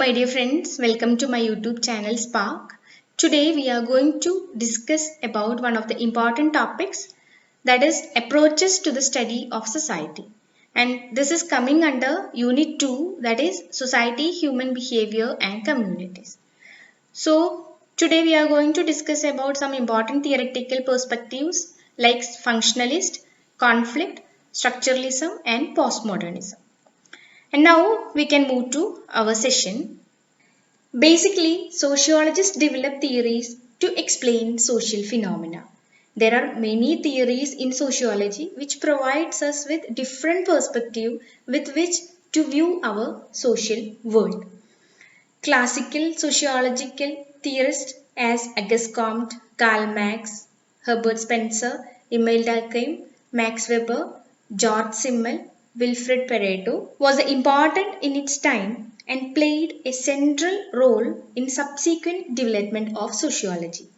my dear friends, welcome to my YouTube channel Spark. Today we are going to discuss about one of the important topics, that is approaches to the study of society. And this is coming under unit 2, that is society, human behavior and communities. So today we are going to discuss about some important theoretical perspectives like functionalist, conflict, structuralism and postmodernism. And now we can move to our session. Basically, sociologists develop theories to explain social phenomena. There are many theories in sociology which provides us with different perspective with which to view our social world. Classical sociological theorists as Auguste Comte, Karl Marx, Herbert Spencer, Emile Durkheim, Max Weber, George Simmel, Wilfred Pareto was important in its time and played a central role in subsequent development of sociology.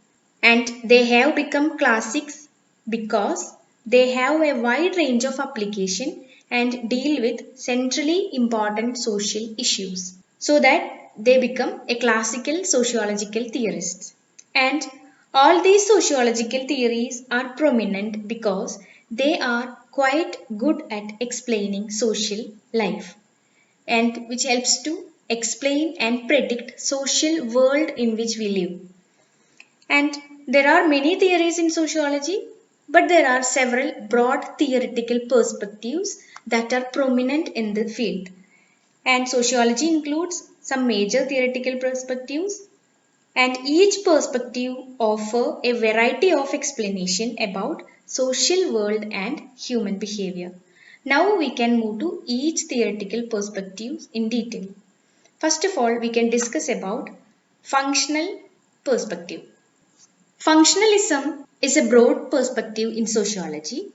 And they have become classics because they have a wide range of application and deal with centrally important social issues, so that they become a classical sociological theorists. And all these sociological theories are prominent because they are quite good at explaining social life, and which helps to explain and predict social world in which we live. And there are many theories in sociology, but there are several broad theoretical perspectives that are prominent in the field. And sociology includes some major theoretical perspectives, and each perspective offers a variety of explanation about social world and human behavior. Now we can move to each theoretical perspective in detail. First of all, we can discuss about functional perspective. Functionalism is a broad perspective in sociology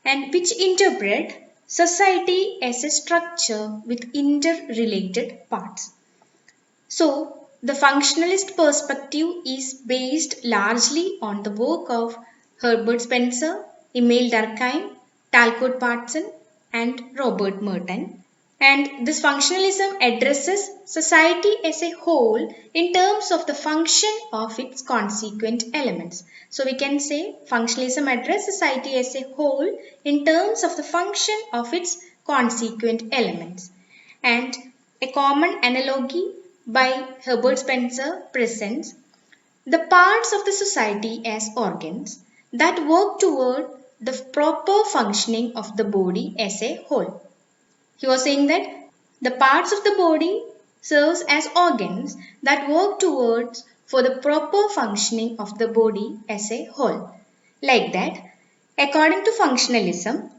and which interpret society as a structure with interrelated parts. So, the functionalist perspective is based largely on the work of Herbert Spencer, Emile Durkheim, Talcott Parsons, and Robert Merton. And this functionalism addresses society as a whole in terms of the function of its consequent elements. So we can say functionalism addresses society as a whole in terms of the function of its consequent elements. And a common analogy by Herbert Spencer presents the parts of the society as organs that work toward the proper functioning of the body as a whole. He was saying that the parts of the body serves as organs that work towards for the proper functioning of the body as a whole. Like that, according to functionalism,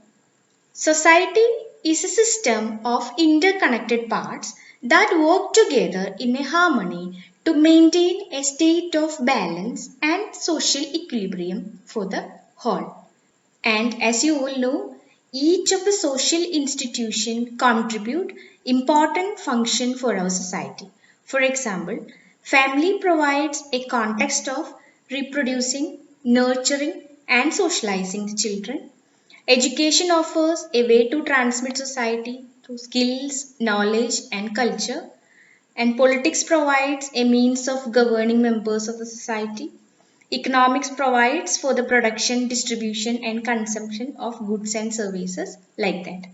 society is a system of interconnected parts that work together in a harmony to maintain a state of balance and social equilibrium for the whole. And as you all know, each of the social institutions contribute important function for our society. For example, family provides a context of reproducing, nurturing and socializing the children. Education offers a way to transmit society through skills, knowledge and culture. And politics provides a means of governing members of the society. Economics provides for the production, distribution and consumption of goods and services, like that.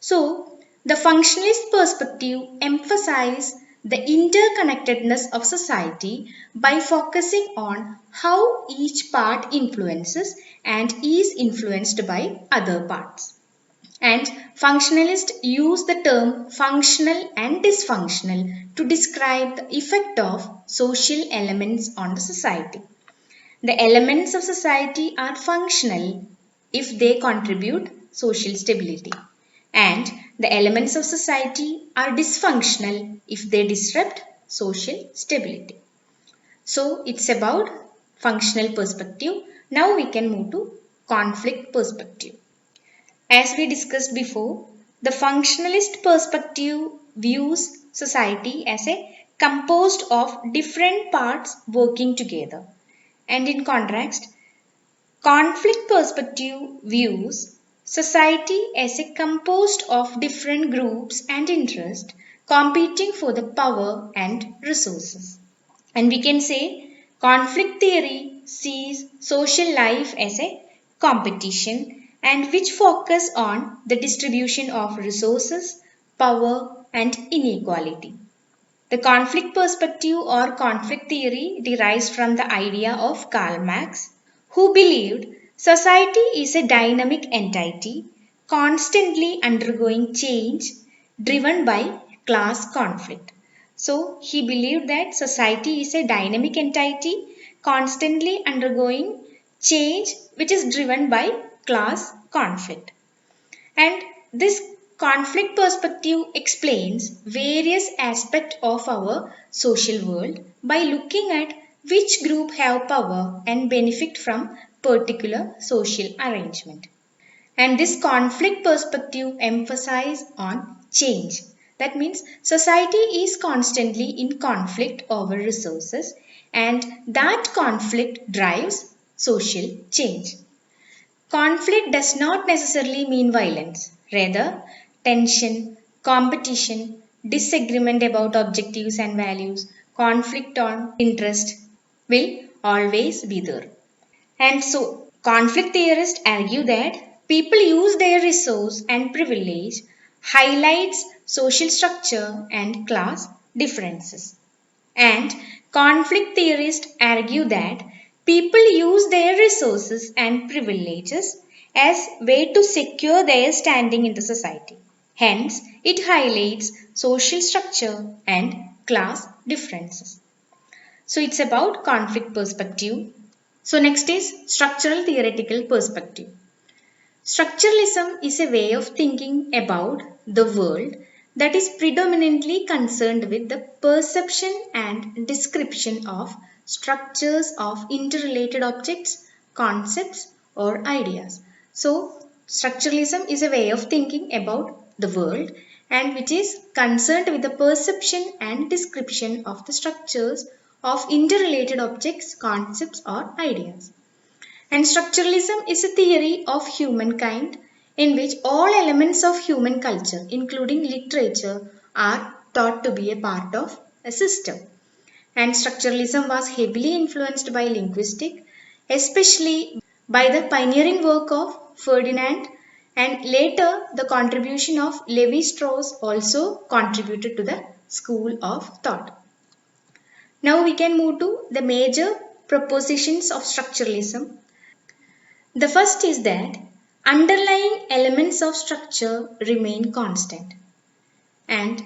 So, the functionalist perspective emphasizes the interconnectedness of society by focusing on how each part influences and is influenced by other parts. And functionalists use the term functional and dysfunctional to describe the effect of social elements on the society. The elements of society are functional if they contribute social stability, and the elements of society are dysfunctional if they disrupt social stability. So it's about functional perspective. Now we can move to conflict perspective. As we discussed before, the functionalist perspective views society as a composed of different parts working together. And in contrast, conflict perspective views society as a composed of different groups and interests competing for the power and resources. And we can say conflict theory sees social life as a competition and which focus on the distribution of resources, power and inequality. The conflict perspective or conflict theory derives from the idea of Karl Marx, who believed society is a dynamic entity constantly undergoing change driven by class conflict. So, he believed that society is a dynamic entity constantly undergoing change which is driven by class conflict. And this conflict perspective explains various aspects of our social world by looking at which group have power and benefit from particular social arrangement. And this conflict perspective emphasizes on change. That means society is constantly in conflict over resources and that conflict drives social change. Conflict does not necessarily mean violence. Rather, tension, competition, disagreement about objectives and values, conflict on interest will always be there. And so, conflict theorists argue that people use their resource and privilege highlights social structure and class differences. And conflict theorists argue that people use their resources and privileges as way to secure their standing in the society. Hence, it highlights social structure and class differences. So it's about conflict perspective. So next is structural theoretical perspective. Structuralism is a way of thinking about the world that is predominantly concerned with the perception and description of structures of interrelated objects, concepts, or ideas. So, structuralism is a way of thinking about the world and which is concerned with the perception and description of the structures of interrelated objects, concepts, or ideas. And structuralism is a theory of humankind in which all elements of human culture, including literature, are thought to be a part of a system. And structuralism was heavily influenced by linguistics, especially by the pioneering work of Ferdinand, and later the contribution of Levi Strauss also contributed to the school of thought. Now we can move to the major propositions of structuralism. The first is that underlying elements of structure remain constant, and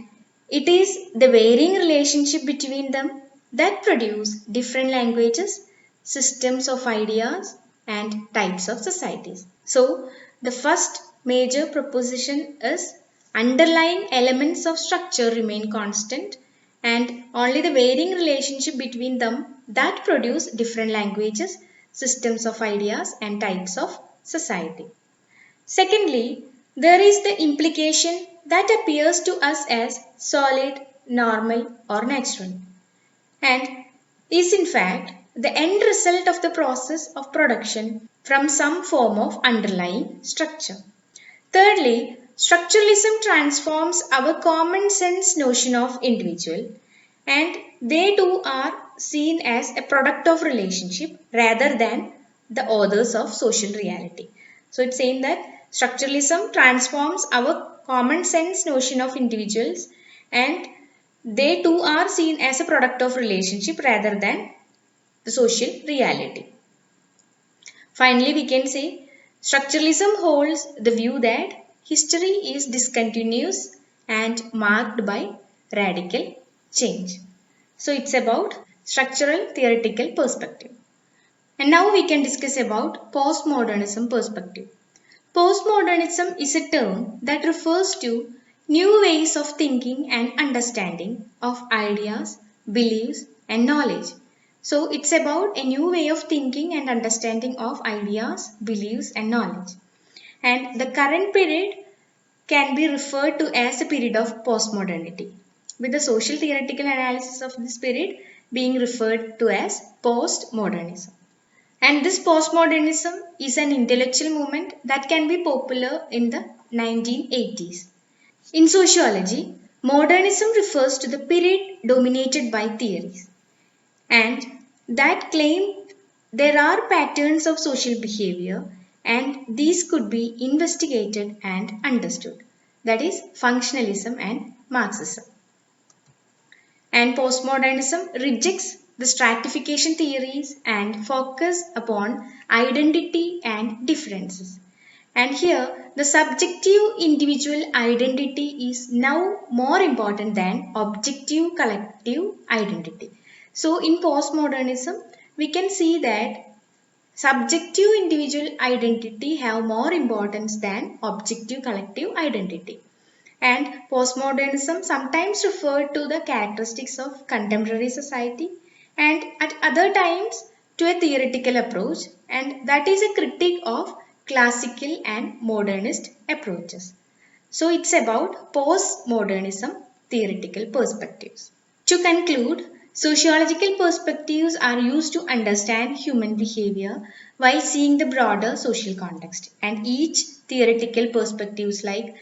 it is the varying relationship between them that produce different languages, systems of ideas, and types of societies. So, the first major proposition is underlying elements of structure remain constant and only the varying relationship between them that produce different languages, systems of ideas and types of society. Secondly, there is the implication that appears to us as solid, normal or natural and is in fact the end result of the process of production from some form of underlying structure. Thirdly, structuralism transforms our common sense notion of individual and they too are seen as a product of relationship rather than the authors of social reality. So it's saying that structuralism transforms our common sense notion of individuals and they too are seen as a product of relationship rather than the social reality. Finally, we can say structuralism holds the view that history is discontinuous and marked by radical change. So it's about structural theoretical perspective. And now we can discuss about postmodernism perspective. Postmodernism is a term that refers to new ways of thinking and understanding of ideas, beliefs and knowledge. So it's about a new way of thinking and understanding of ideas, beliefs and knowledge. And the current period can be referred to as a period of postmodernity, with the social theoretical analysis of this period being referred to as postmodernism. And this postmodernism is an intellectual movement that can be popular in the 1980s. In sociology, Modernism refers to the period dominated by theories and that claim there are patterns of social behavior and these could be investigated and understood. That is functionalism and Marxism. And postmodernism rejects the stratification theories and focus upon identity and differences. And here the subjective individual identity is now more important than objective collective identity. So in postmodernism we can see that subjective individual identity have more importance than objective collective identity. And postmodernism sometimes referred to the characteristics of contemporary society and at other times to a theoretical approach, and that is a critique of classical and modernist approaches. So it's about postmodernism theoretical perspectives. To conclude, sociological perspectives are used to understand human behavior while seeing the broader social context, and each theoretical perspectives like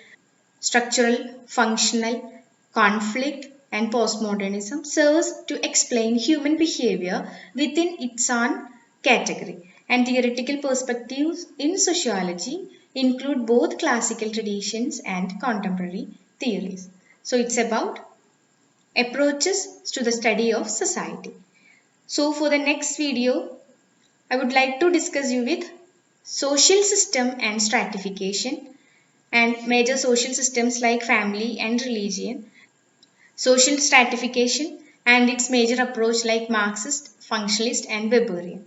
structural, functional, conflict, and postmodernism serves to explain human behavior within its own category. And theoretical perspectives in sociology include both classical traditions and contemporary theories. So it's about approaches to the study of society. So for the next video, I would like to discuss you with social system and stratification and major social systems like family and religion, social stratification and its major approach like Marxist, functionalist and Weberian.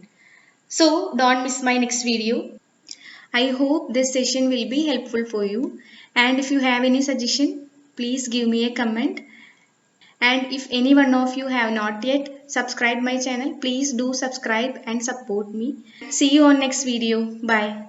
So don't miss my next video. I hope this session will be helpful for you, and if you have any suggestion, please give me a comment. And if any one of you have not yet subscribed my channel, please do subscribe and support me. See you on next video. Bye.